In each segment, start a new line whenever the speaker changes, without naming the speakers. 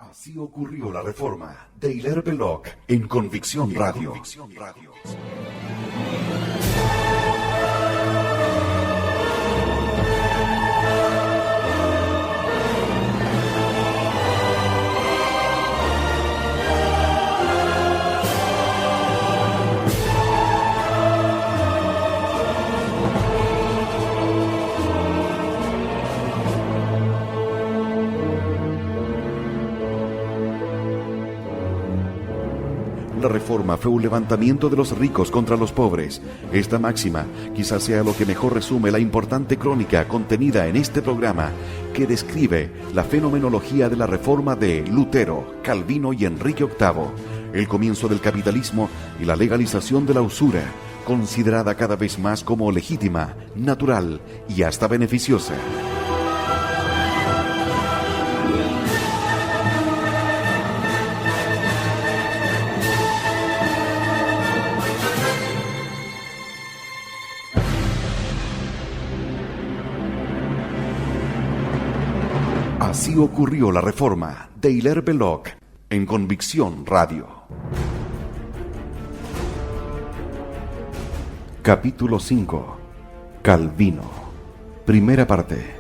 Así ocurrió la reforma de Hilaire Belloc en Convicción Radio. La reforma fue un levantamiento de los ricos contra los pobres. Esta máxima quizás sea lo que mejor resume la importante crónica contenida en este programa, que describe la fenomenología de la reforma de Lutero, Calvino y Enrique VIII, el comienzo del capitalismo y la legalización de la usura, considerada cada vez más como legítima, natural y hasta beneficiosa. Así ocurrió la reforma de Hilaire Belloc en Convicción Radio. Capítulo 5. Calvino. Primera parte.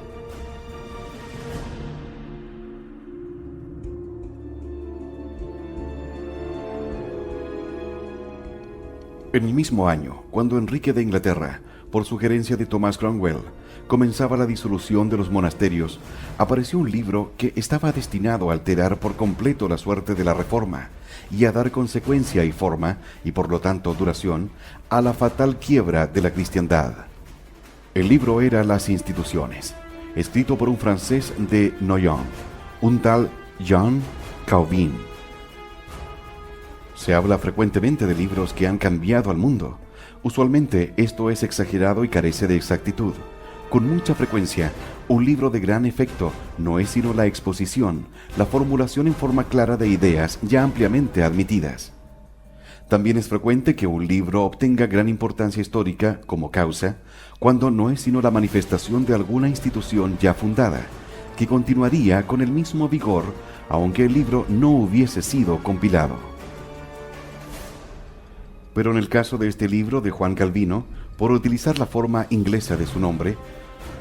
En el mismo año, cuando Enrique de Inglaterra, por sugerencia de Thomas Cromwell, comenzaba la disolución de los monasterios, apareció un libro que estaba destinado a alterar por completo la suerte de la reforma y a dar consecuencia y forma, y por lo tanto duración, a la fatal quiebra de la cristiandad. El libro era Las Instituciones, escrito por un francés de Noyon, un tal Jean Calvin. Se habla frecuentemente de libros que han cambiado al mundo. Usualmente esto es exagerado y carece de exactitud. Con mucha frecuencia, un libro de gran efecto no es sino la exposición, la formulación en forma clara de ideas ya ampliamente admitidas. También es frecuente que un libro obtenga gran importancia histórica como causa, cuando no es sino la manifestación de alguna institución ya fundada, que continuaría con el mismo vigor, aunque el libro no hubiese sido compilado. Pero en el caso de este libro de Juan Calvino, por utilizar la forma inglesa de su nombre,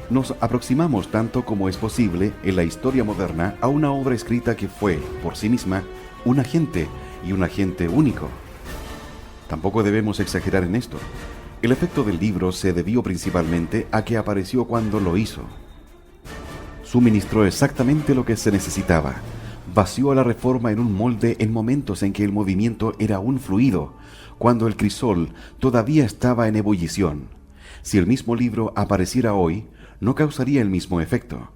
nos aproximamos tanto como es posible en la historia moderna a una obra escrita que fue, por sí misma, un agente y un agente único. Tampoco debemos exagerar en esto. El efecto del libro se debió principalmente a que apareció cuando lo hizo. Suministró exactamente lo que se necesitaba. Vació a la reforma en un molde en momentos en que el movimiento era un fluido, cuando el crisol todavía estaba en ebullición. Si el mismo libro apareciera hoy, no causaría el mismo efecto.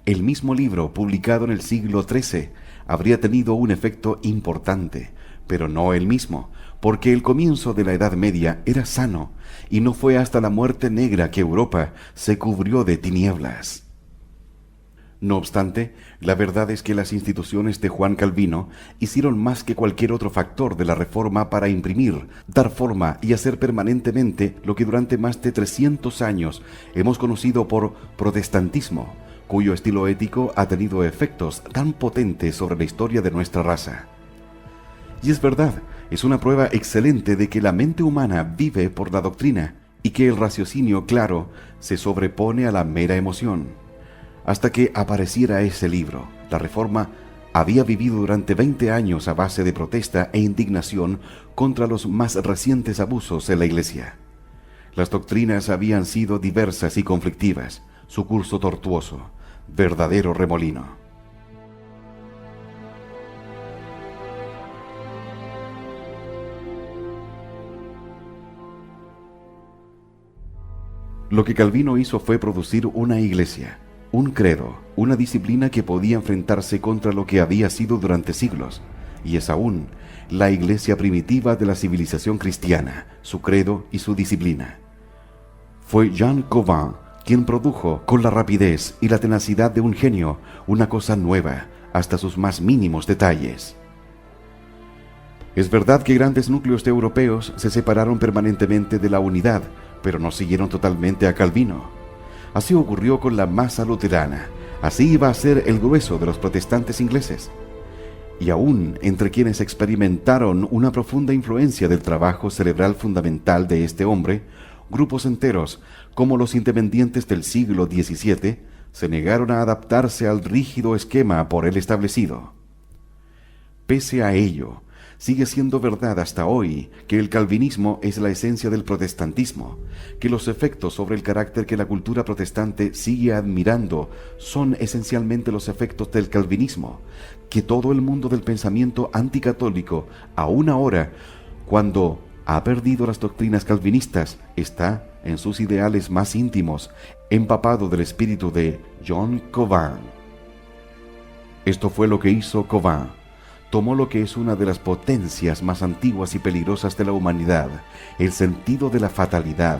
El mismo libro, publicado en el siglo XIII, habría tenido un efecto importante, pero no el mismo, porque el comienzo de la Edad Media era sano, y no fue hasta la muerte negra que Europa se cubrió de tinieblas. No obstante, la verdad es que las instituciones de Juan Calvino hicieron más que cualquier otro factor de la reforma para imprimir, dar forma y hacer permanentemente lo que durante más de 300 años hemos conocido por protestantismo, cuyo estilo ético ha tenido efectos tan potentes sobre la historia de nuestra raza. Y es verdad, es una prueba excelente de que la mente humana vive por la doctrina y que el raciocinio claro se sobrepone a la mera emoción. Hasta que apareciera ese libro, la Reforma había vivido durante 20 años a base de protesta e indignación contra los más recientes abusos en la Iglesia. Las doctrinas habían sido diversas y conflictivas, su curso tortuoso, verdadero remolino. Lo que Calvino hizo fue producir una iglesia, un credo, una disciplina que podía enfrentarse contra lo que había sido durante siglos, y es aún la iglesia primitiva de la civilización cristiana, su credo y su disciplina. Fue Jean Calvin quien produjo con la rapidez y la tenacidad de un genio una cosa nueva, hasta sus más mínimos detalles. Es verdad que grandes núcleos de europeos se separaron permanentemente de la unidad, pero no siguieron totalmente a Calvino. Así ocurrió con la masa luterana. Así iba a ser el grueso de los protestantes ingleses. Y aún entre quienes experimentaron una profunda influencia del trabajo cerebral fundamental de este hombre, grupos enteros, como los independientes del siglo XVII, se negaron a adaptarse al rígido esquema por él establecido. Pese a ello, sigue siendo verdad hasta hoy que el calvinismo es la esencia del protestantismo, que los efectos sobre el carácter que la cultura protestante sigue admirando son esencialmente los efectos del calvinismo, que todo el mundo del pensamiento anticatólico, aún ahora, cuando ha perdido las doctrinas calvinistas, está en sus ideales más íntimos, empapado del espíritu de John Calvin. Esto fue lo que hizo Calvin. Tomó lo que es una de las potencias más antiguas y peligrosas de la humanidad, el sentido de la fatalidad.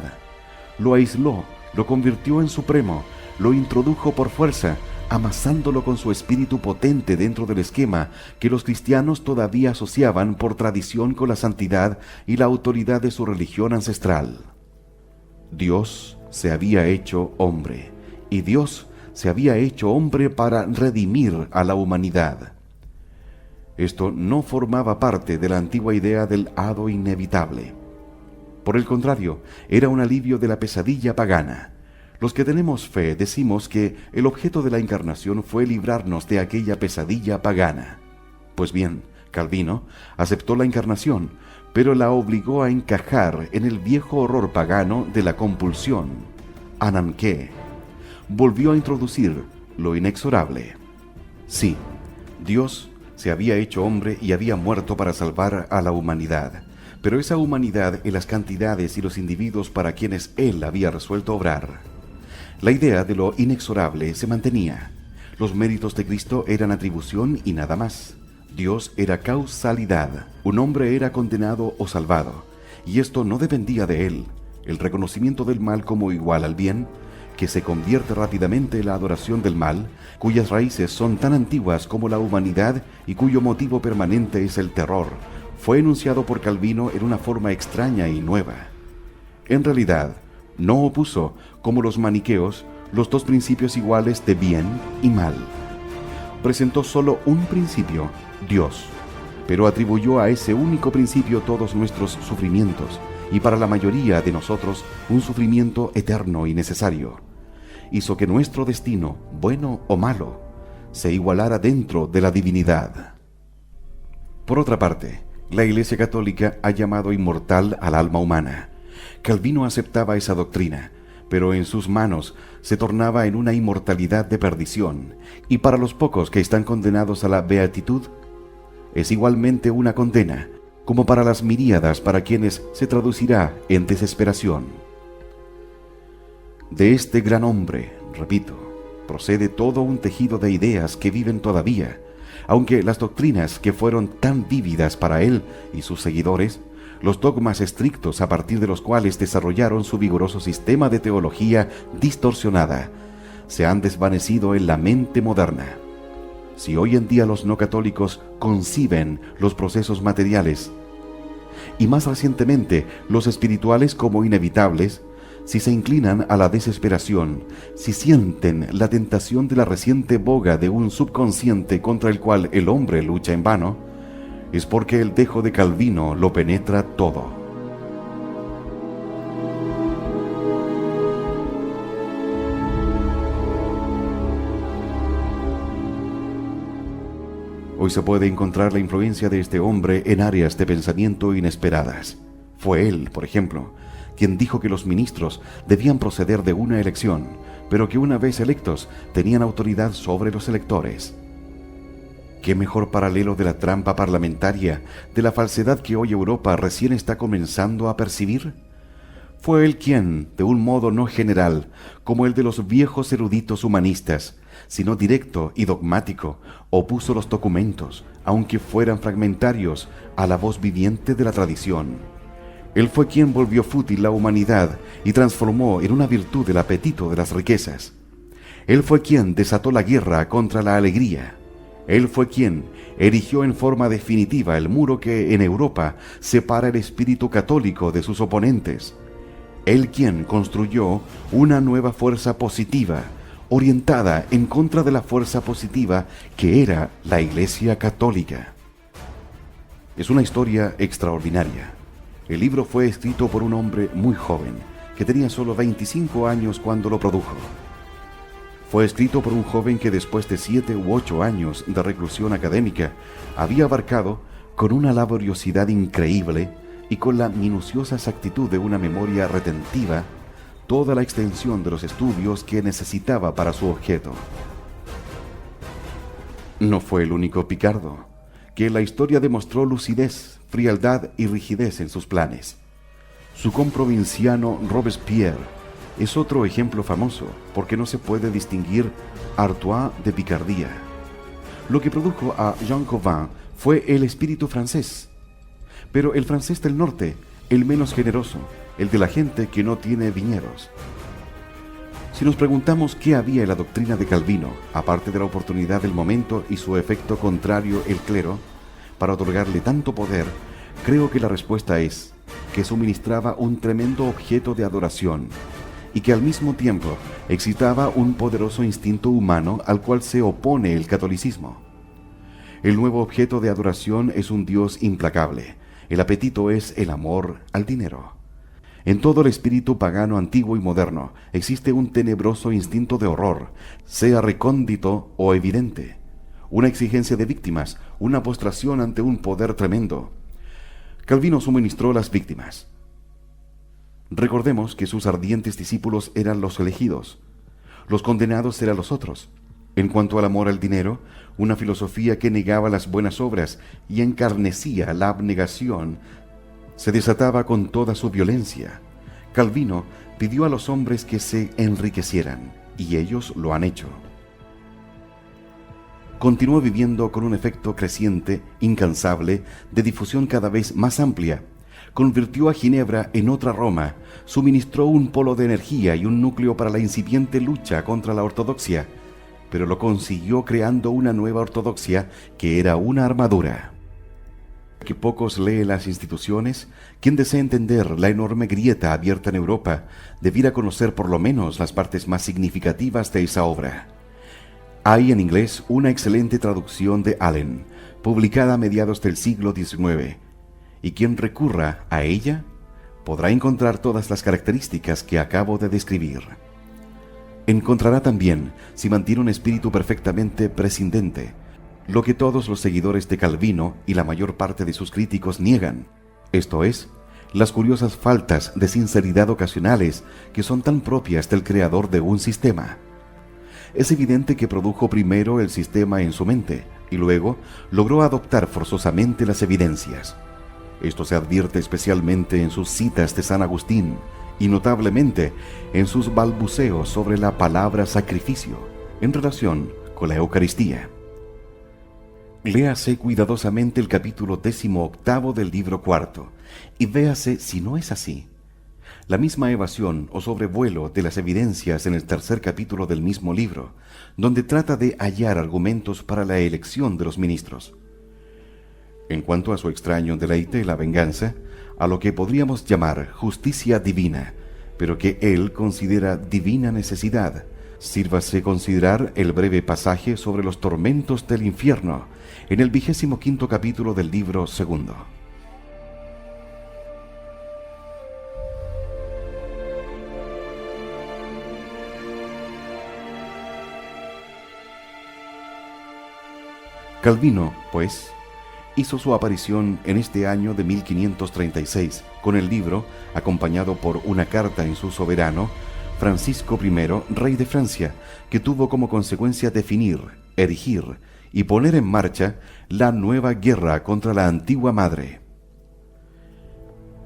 Lo aisló, lo convirtió en supremo, lo introdujo por fuerza, amasándolo con su espíritu potente dentro del esquema que los cristianos todavía asociaban por tradición con la santidad y la autoridad de su religión ancestral. Dios se había hecho hombre, y Dios se había hecho hombre para redimir a la humanidad. Esto no formaba parte de la antigua idea del hado inevitable. Por el contrario, era un alivio de la pesadilla pagana. Los que tenemos fe decimos que el objeto de la encarnación fue librarnos de aquella pesadilla pagana. Pues bien, Calvino aceptó la encarnación, pero la obligó a encajar en el viejo horror pagano de la compulsión, ananqué. Volvió a introducir lo inexorable. Sí, Dios se había hecho hombre y había muerto para salvar a la humanidad, pero esa humanidad en las cantidades y los individuos para quienes Él había resuelto obrar. La idea de lo inexorable se mantenía. Los méritos de Cristo eran atribución y nada más. Dios era causalidad. Un hombre era condenado o salvado, y esto no dependía de Él. El reconocimiento del mal como igual al bien, que se convierte rápidamente en la adoración del mal, cuyas raíces son tan antiguas como la humanidad y cuyo motivo permanente es el terror, fue enunciado por Calvino en una forma extraña y nueva. En realidad, no opuso, como los maniqueos, los dos principios iguales de bien y mal. Presentó solo un principio, Dios, pero atribuyó a ese único principio todos nuestros sufrimientos, y para la mayoría de nosotros un sufrimiento eterno y necesario. Hizo que nuestro destino, bueno o malo, se igualara dentro de la divinidad. Por otra parte, la Iglesia Católica ha llamado inmortal al alma humana. Calvino aceptaba esa doctrina, pero en sus manos se tornaba en una inmortalidad de perdición, y para los pocos que están condenados a la beatitud, es igualmente una condena, como para las miríadas para quienes se traducirá en desesperación. De este gran hombre, repito, procede todo un tejido de ideas que viven todavía, aunque las doctrinas que fueron tan vívidas para él y sus seguidores, los dogmas estrictos a partir de los cuales desarrollaron su vigoroso sistema de teología distorsionada, se han desvanecido en la mente moderna. Si hoy en día los no católicos conciben los procesos materiales, y más recientemente los espirituales como inevitables, si se inclinan a la desesperación, si sienten la tentación de la reciente boga de un subconsciente contra el cual el hombre lucha en vano, es porque el dejo de Calvino lo penetra todo. Hoy se puede encontrar la influencia de este hombre en áreas de pensamiento inesperadas. Fue él, por ejemplo, quien dijo que los ministros debían proceder de una elección, pero que una vez electos tenían autoridad sobre los electores. ¿Qué mejor paralelo de la trampa parlamentaria, de la falsedad que hoy Europa recién está comenzando a percibir? Fue él quien, de un modo no general, como el de los viejos eruditos humanistas, sino directo y dogmático, opuso los documentos, aunque fueran fragmentarios, a la voz viviente de la tradición. Él fue quien volvió fútil la humanidad y transformó en una virtud el apetito de las riquezas. Él fue quien desató la guerra contra la alegría. Él fue quien erigió en forma definitiva el muro que en Europa separa el espíritu católico de sus oponentes. Él quien construyó una nueva fuerza positiva, orientada en contra de la fuerza positiva que era la Iglesia Católica. Es una historia extraordinaria. El libro fue escrito por un hombre muy joven, que tenía solo 25 años cuando lo produjo. Fue escrito por un joven que después de 7 u 8 años de reclusión académica había abarcado, con una laboriosidad increíble y con la minuciosa exactitud de una memoria retentiva, toda la extensión de los estudios que necesitaba para su objeto. No fue el único picardo, que en la historia demostró lucidez, frialdad y rigidez en sus planes. Su comprovinciano Robespierre es otro ejemplo famoso, porque no se puede distinguir Artois de picardía. Lo que produjo a Jean Cauvin fue el espíritu francés, pero el francés del norte, el menos generoso, el de la gente que no tiene viñedos. Si nos preguntamos qué había en la doctrina de Calvino, aparte de la oportunidad del momento y su efecto contrario, el clero, para otorgarle tanto poder, creo que la respuesta es que suministraba un tremendo objeto de adoración y que al mismo tiempo excitaba un poderoso instinto humano al cual se opone el catolicismo. El nuevo objeto de adoración es un Dios implacable. El apetito es el amor al dinero. En todo el espíritu pagano antiguo y moderno existe un tenebroso instinto de horror, sea recóndito o evidente, una exigencia de víctimas, una postración ante un poder tremendo. Calvino suministró las víctimas. Recordemos que sus ardientes discípulos eran los elegidos, los condenados eran los otros. En cuanto al amor al dinero, una filosofía que negaba las buenas obras y encarnecía la abnegación, se desataba con toda su violencia. Calvino pidió a los hombres que se enriquecieran, y ellos lo han hecho. Continuó viviendo con un efecto creciente, incansable, de difusión cada vez más amplia. Convirtió a Ginebra en otra Roma, suministró un polo de energía y un núcleo para la incipiente lucha contra la ortodoxia, pero lo consiguió creando una nueva ortodoxia que era una armadura. Que pocos leen las instituciones, quien desea entender la enorme grieta abierta en Europa, debiera conocer por lo menos las partes más significativas de esa obra. Hay en inglés una excelente traducción de Allen, publicada a mediados del siglo XIX, y quien recurra a ella podrá encontrar todas las características que acabo de describir. Encontrará también, si mantiene un espíritu perfectamente prescindente, lo que todos los seguidores de Calvino y la mayor parte de sus críticos niegan, esto es, las curiosas faltas de sinceridad ocasionales que son tan propias del creador de un sistema. Es evidente que produjo primero el sistema en su mente y luego logró adoptar forzosamente las evidencias. Esto se advierte especialmente en sus citas de San Agustín y notablemente en sus balbuceos sobre la palabra sacrificio en relación con la Eucaristía. Léase cuidadosamente el capítulo 18 del libro cuarto y véase si no es así. La misma evasión o sobrevuelo de las evidencias en el tercer capítulo del mismo libro, donde trata de hallar argumentos para la elección de los ministros. En cuanto a su extraño deleite, la venganza, a lo que podríamos llamar justicia divina, pero que él considera divina necesidad, sírvase considerar el breve pasaje sobre los tormentos del infierno, en el 25 capítulo del libro segundo. Calvino, pues, hizo su aparición en este año de 1536 con el libro, acompañado por una carta en su soberano, Francisco I, rey de Francia, que tuvo como consecuencia definir, erigir y poner en marcha la nueva guerra contra la antigua madre.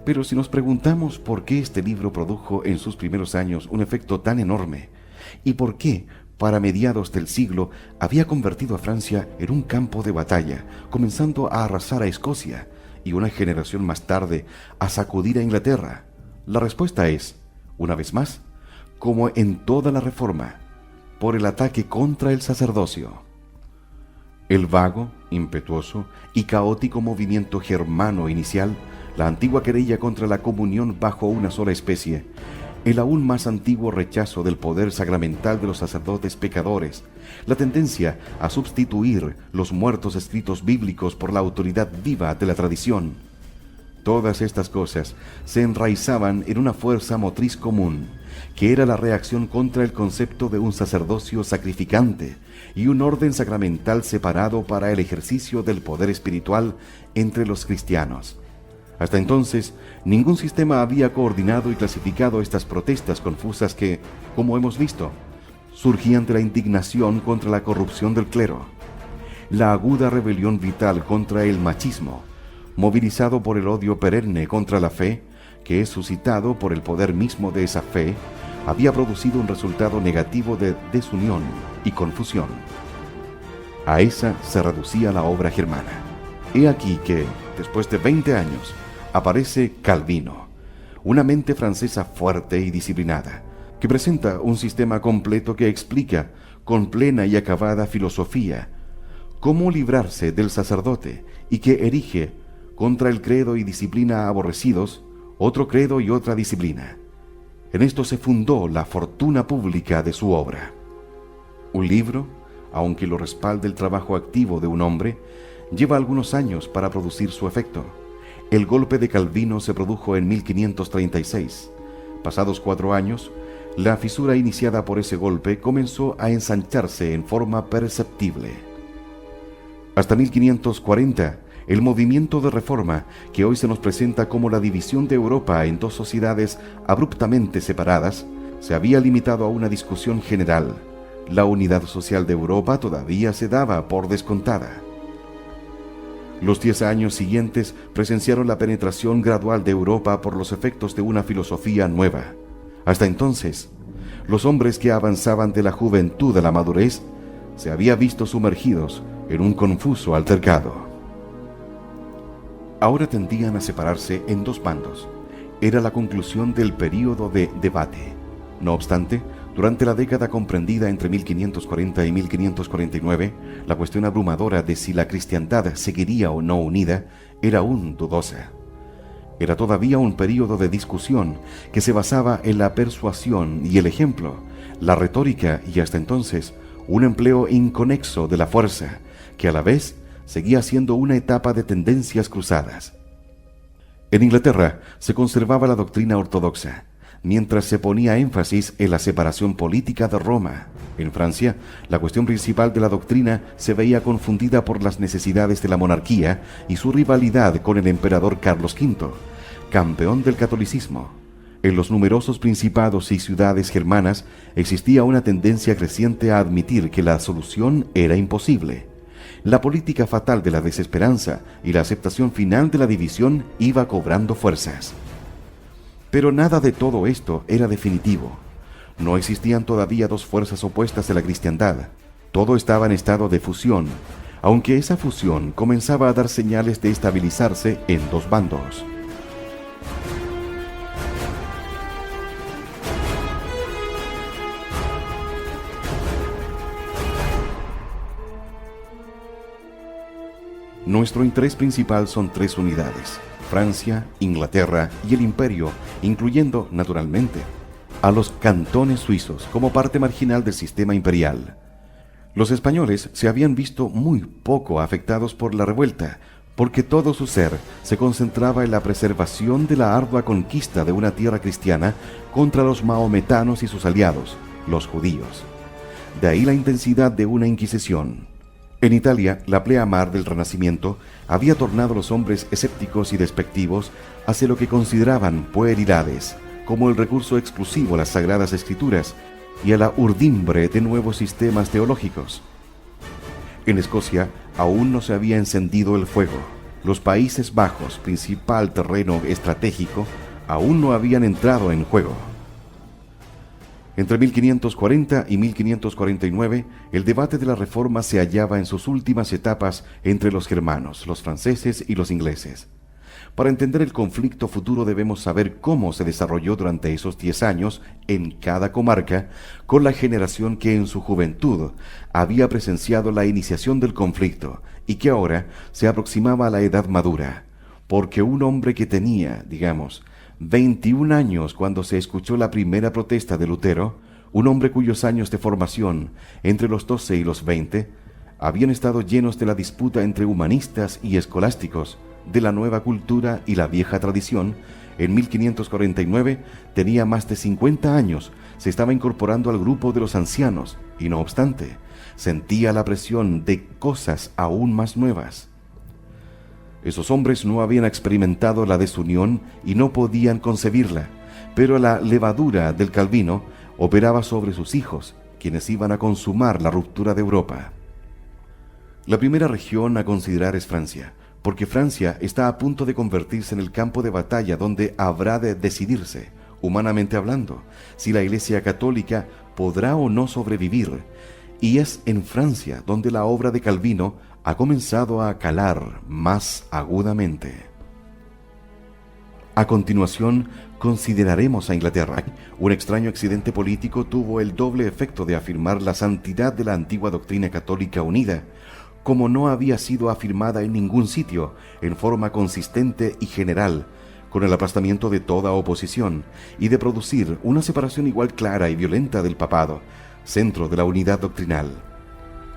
Pero si nos preguntamos por qué este libro produjo en sus primeros años un efecto tan enorme, y por qué, para mediados del siglo, había convertido a Francia en un campo de batalla, comenzando a arrasar a Escocia y una generación más tarde a sacudir a Inglaterra, la respuesta es, una vez más, como en toda la Reforma, por el ataque contra el sacerdocio. El vago, impetuoso y caótico movimiento germano inicial, la antigua querella contra la comunión bajo una sola especie, el aún más antiguo rechazo del poder sacramental de los sacerdotes pecadores, la tendencia a sustituir los muertos escritos bíblicos por la autoridad viva de la tradición. Todas estas cosas se enraizaban en una fuerza motriz común, que era la reacción contra el concepto de un sacerdocio sacrificante y un orden sacramental separado para el ejercicio del poder espiritual entre los cristianos. Hasta entonces, ningún sistema había coordinado y clasificado estas protestas confusas que, como hemos visto, surgían de la indignación contra la corrupción del clero, la aguda rebelión vital contra el machismo, movilizado por el odio perenne contra la fe, que es suscitado por el poder mismo de esa fe, había producido un resultado negativo de desunión y confusión. A esa se reducía la obra germana. He aquí que, después de 20 años, aparece Calvino, una mente francesa fuerte y disciplinada, que presenta un sistema completo que explica, con plena y acabada filosofía, cómo librarse del sacerdote y que erige, contra el credo y disciplina aborrecidos, otro credo y otra disciplina. En esto se fundó la fortuna pública de su obra. Un libro, aunque lo respalde el trabajo activo de un hombre, lleva algunos años para producir su efecto. El golpe de Calvino se produjo en 1536. Pasados 4 años, la fisura iniciada por ese golpe comenzó a ensancharse en forma perceptible. Hasta 1540, el movimiento de reforma, que hoy se nos presenta como la división de Europa en dos sociedades abruptamente separadas, se había limitado a una discusión general. La unidad social de Europa todavía se daba por descontada. Los 10 años siguientes presenciaron la penetración gradual de Europa por los efectos de una filosofía nueva. Hasta entonces, los hombres que avanzaban de la juventud a la madurez se habían visto sumergidos en un confuso altercado. Ahora tendían a separarse en 2 bandos. Era la conclusión del período de debate. No obstante, durante la década comprendida entre 1540 y 1549, la cuestión abrumadora de si la cristiandad seguiría o no unida era aún dudosa. Era todavía un período de discusión que se basaba en la persuasión y el ejemplo, la retórica y hasta entonces un empleo inconexo de la fuerza, que a la vez seguía siendo una etapa de tendencias cruzadas. En Inglaterra se conservaba la doctrina ortodoxa, mientras se ponía énfasis en la separación política de Roma. En Francia, la cuestión principal de la doctrina se veía confundida por las necesidades de la monarquía y su rivalidad con el emperador Carlos V, campeón del catolicismo. En los numerosos principados y ciudades germanas existía una tendencia creciente a admitir que la solución era imposible. La política fatal de la desesperanza y la aceptación final de la división iba cobrando fuerzas. Pero nada de todo esto era definitivo. No existían todavía 2 fuerzas opuestas a la cristiandad. Todo estaba en estado de fusión, aunque esa fusión comenzaba a dar señales de estabilizarse en 2 bandos. Nuestro interés principal son 3 unidades: Francia, Inglaterra y el Imperio, incluyendo, naturalmente, a los cantones suizos como parte marginal del sistema imperial. Los españoles se habían visto muy poco afectados por la revuelta, porque todo su ser se concentraba en la preservación de la ardua conquista de una tierra cristiana contra los maometanos y sus aliados, los judíos. De ahí la intensidad de una inquisición. En Italia, la pleamar del Renacimiento había tornado a los hombres escépticos y despectivos hacia lo que consideraban puerilidades, como el recurso exclusivo a las Sagradas Escrituras y a la urdimbre de nuevos sistemas teológicos. En Escocia aún no se había encendido el fuego. Los Países Bajos, principal terreno estratégico, aún no habían entrado en juego. Entre 1540 y 1549, el debate de la Reforma se hallaba en sus últimas etapas entre los germanos, los franceses y los ingleses. Para entender el conflicto futuro debemos saber cómo se desarrolló durante esos 10 años en cada comarca, con la generación que en su juventud había presenciado la iniciación del conflicto y que ahora se aproximaba a la edad madura, porque un hombre que tenía, digamos, 21 años cuando se escuchó la primera protesta de Lutero, un hombre cuyos años de formación, entre los 12 y los 20, habían estado llenos de la disputa entre humanistas y escolásticos, de la nueva cultura y la vieja tradición. En 1549 tenía más de 50 años, se estaba incorporando al grupo de los ancianos y, no obstante, sentía la presión de cosas aún más nuevas. Esos hombres no habían experimentado la desunión y no podían concebirla, pero la levadura del Calvino operaba sobre sus hijos, quienes iban a consumar la ruptura de Europa. La primera región a considerar es Francia, porque Francia está a punto de convertirse en el campo de batalla donde habrá de decidirse, humanamente hablando, si la Iglesia Católica podrá o no sobrevivir, y es en Francia donde la obra de Calvino ha comenzado a calar más agudamente. A continuación, consideraremos a Inglaterra. Un extraño accidente político tuvo el doble efecto de afirmar la santidad de la antigua doctrina católica unida, como no había sido afirmada en ningún sitio, en forma consistente y general, con el aplastamiento de toda oposición, y de producir una separación igual clara y violenta del papado, centro de la unidad doctrinal.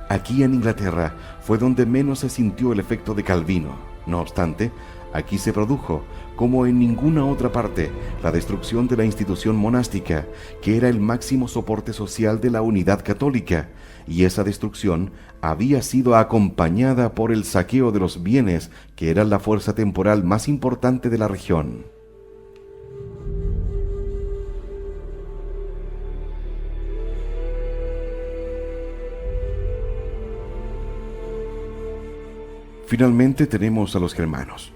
Aquí en Inglaterra fue donde menos se sintió el efecto de Calvino. No obstante, aquí se produjo, como en ninguna otra parte, la destrucción de la institución monástica, que era el máximo soporte social de la unidad católica, y esa destrucción había sido acompañada por el saqueo de los bienes, que eran la fuerza temporal más importante de la región. Finalmente tenemos a los germanos.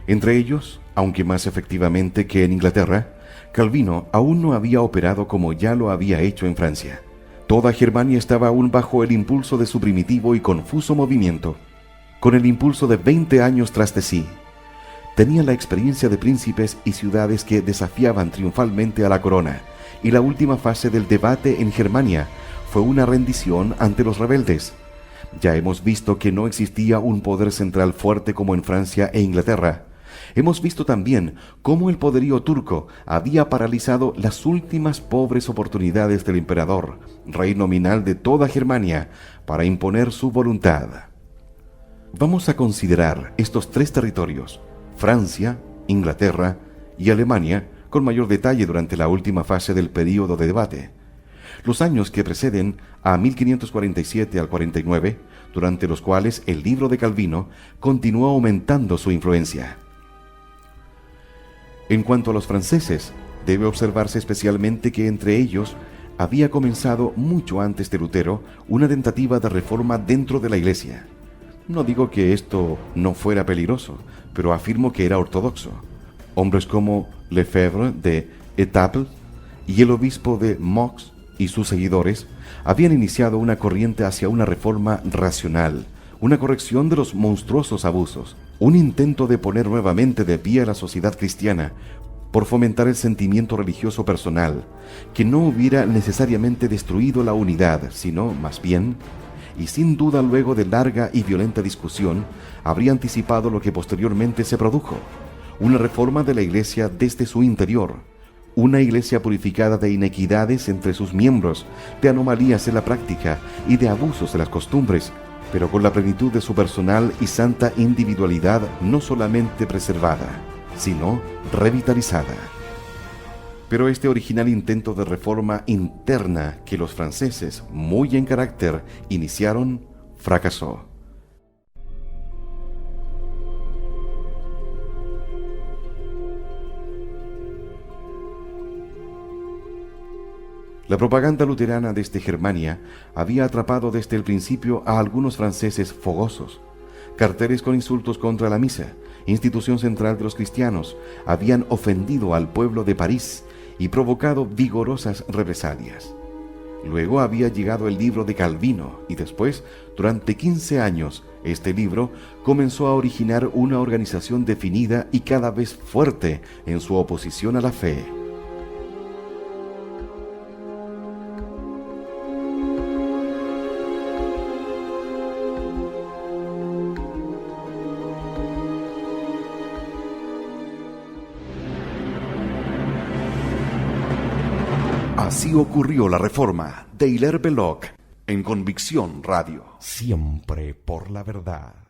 Entre ellos, aunque más efectivamente que en Inglaterra, Calvino aún no había operado como ya lo había hecho en Francia. Toda Germania estaba aún bajo el impulso de su primitivo y confuso movimiento, con el impulso de 20 años tras de sí. Tenía la experiencia de príncipes y ciudades que desafiaban triunfalmente a la corona, y la última fase del debate en Germania fue una rendición ante los rebeldes. Ya hemos visto que no existía un poder central fuerte como en Francia e Inglaterra. Hemos visto también cómo el poderío turco había paralizado las últimas pobres oportunidades del emperador, rey nominal de toda Germania, para imponer su voluntad. Vamos a considerar estos tres territorios, Francia, Inglaterra y Alemania, con mayor detalle durante la última fase del período de debate. Los años que preceden a 1547 al 49, durante los cuales el libro de Calvino continuó aumentando su influencia. En cuanto a los franceses, debe observarse especialmente que entre ellos había comenzado mucho antes de Lutero una tentativa de reforma dentro de la Iglesia. No digo que esto no fuera peligroso, pero afirmo que era ortodoxo. Hombres como Lefebvre de Etaples y el obispo de Meaux y sus seguidores habían iniciado una corriente hacia una reforma racional, una corrección de los monstruosos abusos, un intento de poner nuevamente de pie a la sociedad cristiana por fomentar el sentimiento religioso personal, que no hubiera necesariamente destruido la unidad, sino, más bien, y sin duda luego de larga y violenta discusión, habría anticipado lo que posteriormente se produjo, una reforma de la Iglesia desde su interior, una Iglesia purificada de inequidades entre sus miembros, de anomalías en la práctica y de abusos en las costumbres, pero con la plenitud de su personal y santa individualidad no solamente preservada, sino revitalizada. Pero este original intento de reforma interna que los franceses, muy en carácter, iniciaron, fracasó. La propaganda luterana desde Germania había atrapado desde el principio a algunos franceses fogosos. Carteles con insultos contra la misa, institución central de los cristianos, habían ofendido al pueblo de París y provocado vigorosas represalias. Luego había llegado el libro de Calvino y después, durante 15 años, este libro comenzó a originar una organización definida y cada vez fuerte en su oposición a la fe. Así ocurrió la reforma de Hilaire Belloc en Convicción Radio.
Siempre por la verdad.